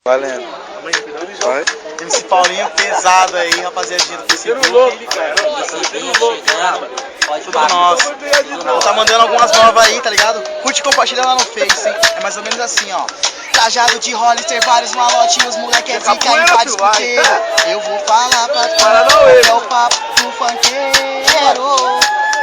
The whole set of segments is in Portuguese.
Valendo. Vai. MC Paulinho pesado aí, rapaziadinha do Facebook. Tudo nosso. Vou tá mandando algumas novas aí, tá ligado? Curte e compartilha lá no Face. É mais ou menos assim, ó. Trajado de Hollister, vários malotinhos, moleque é zica, invade escuteiro. Eu vou falar pra tu, é o papo do funkeiro.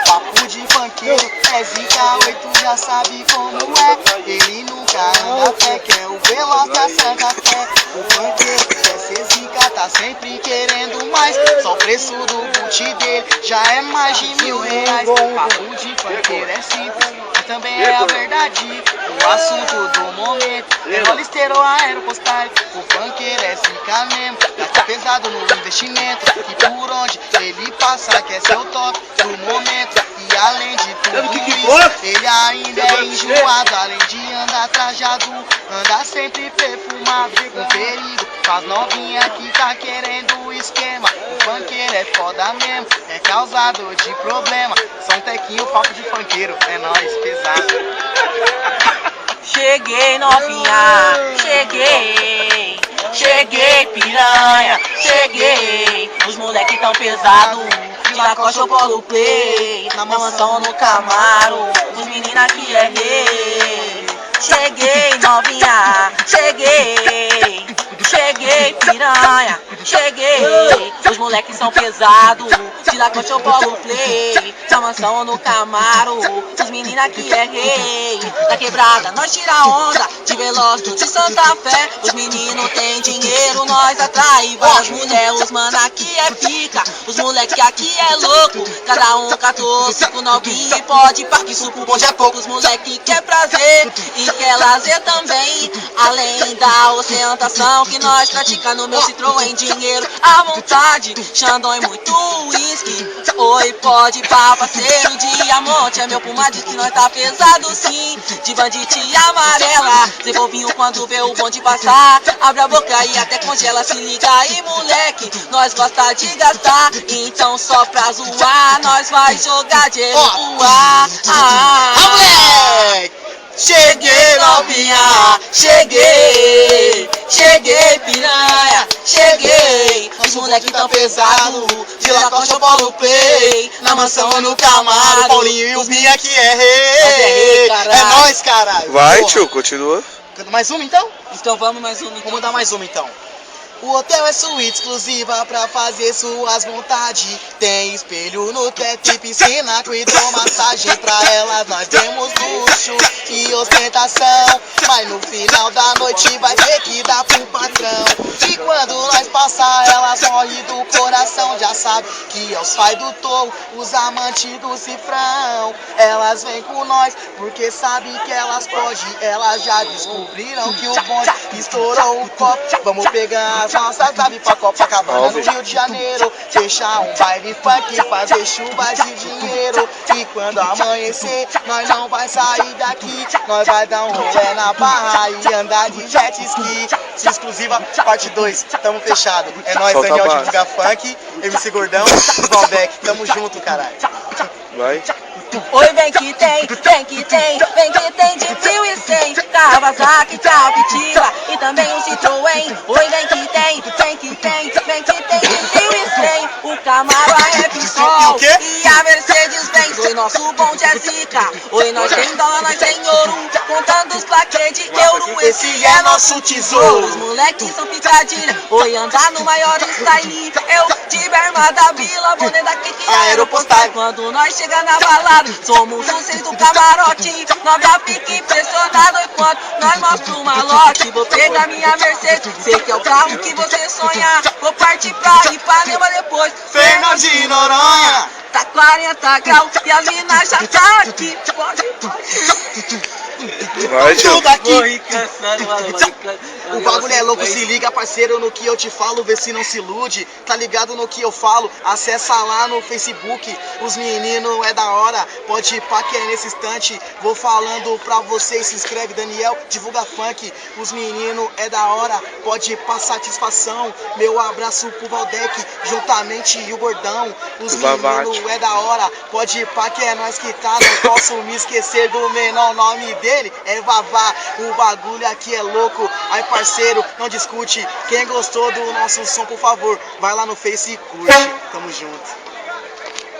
Papo de funkeiro, é zica, 8 já sabe como é. Ele nunca anda a pé, quer o veloz da Santa Fé. O funkeiro quer ser zica, tá sempre querendo mais. Só o preço do boot dele já é mais de R$1000. Papo de funkeiro é simples, mas também é a verdade. O assunto do momento é Hollister ou Aeropostale. O funkeiro é zica mesmo, tá pesado no investimento. E por onde ele passa quer ser o top do momento. E além de tudo isso, ele ainda é enjoado. Além de andar trajado, anda sempre perfumado. Um perigo, faz novinha que tá querendo o esquema. O funkeiro é foda mesmo, é causador de problema. São tequinho, papo de funkeiro, é nóis, pesado. Cheguei novinha, cheguei, cheguei piranha, cheguei. Os moleque tão pesado, de Lacoste ou Polo Play, na mansão no Camaro, os meninos aqui é rei. Cheguei novinha, cheguei, cheguei piranha, cheguei. Os moleques são pesados, de Lacoste ou Polo Play, na mansão no Camaro, os meninos aqui é rei. Na quebrada nós tira onda, de Veloz de Santa Fé. Os meninos tem dinheiro, nós atrai várias mulheres. Os mano aqui é pica, os moleque aqui é louco. Cada um catou 5 novinhos e pode partir suco bom já pouco. Os moleque quer prazer e quer lazer também, além da ostentação que nós pratica no meu Citroën. Dinheiro à vontade, Xandão e muito uísque. Oi, pode pá, parceiro, diamante é meu puma, diz que nós tá pesado sim. De bandite amarela, devolvinho quando vê o bonde passar. Abre a boca e até congela, se liga aí moleque, nós gosta de gastar. Então só pra zoar, nós vai jogar dinheiro no ar. Moleque! Cheguei novinha, cheguei, cheguei piranha, cheguei. Os moleque tão pesado, de Lacoste ou Polo Play, na mansão ou no Camaro. Paulinho e o Vinha aqui é rei, é nóis, caralho. Vai, tio, continua. Mais uma então? Então vamos mais um. Vamos dar mais uma então. O hotel é suíte exclusiva pra fazer suas vontades. Tem espelho no teto e piscina com hidromassagem. Pra elas nós temos luxo e ostentação, mas no final da noite vai ter que dar pro patrão. E quando nós passar, elas morrem do coração. Já sabe que é os pais do touro, os amantes do cifrão. Elas vêm com nós porque sabe que elas podem. Elas já descobriram que o bonde estourou o copo. Vamos pegar as nossas naves pra Copacabana no Rio de Janeiro, fechar um baile funk, fazer chuvas de dinheiro. E quando amanhecer, nós não vai sair daqui, nós vai dar um rolê na barra e andar de jet ski. Exclusiva, parte 2, tamo fechado. É nóis, Solta Daniel a base. Divulga Funk, MC Gordão, Valbeck, tamo junto, caralho. Vai. Oi, vem que tem, vem que tem, vem que tem de 1100. Kawasaki, Captiva e também o Citroën. Oi, vem que tem, vem que tem, vem que tem de 1100. O Camaro, a Repsol e a Mercedes-Benz. Oi, nosso bonde é zica. Oi, nós tem dólar, nós tem ouro, contando os plaquês de euro. Esse é nosso tesouro. Os moleques são picadilha. Oi, andar no maior style. Eu de berma da vila, boné da Kiki, Aeropostale. Quando nós chega na balada, somos os 6 do camarote. Nova pique impressionado enquanto nós mostra o malote. Vou pegar minha Mercedes, sei que é o carro que você sonha. Vou partir pra Ipanema depois, Fernando de Noronha. Tá 40 graus e a mina já tá aqui. Vai, tio. Tudo aqui. Vou ir cansando, mano. O bagulho é louco, se liga parceiro no que eu te falo, vê se não se ilude. Tá ligado no que eu falo, acessa lá no Facebook. Os meninos é da hora, pode ir pá que é nesse instante. Vou falando pra vocês, se inscreve Daniel, divulga funk. Os meninos é da hora, pode ir pá satisfação. Meu abraço pro Valdeck, juntamente e o Gordão. Os meninos é da hora, pode ir pá que é nós que tá. Não posso me esquecer do menor nome dele. dele é Vavá. O bagulho aqui é louco. Aí, parceiro, não discute. Quem gostou do nosso som, por favor, vai lá no Face e curte. Tamo junto.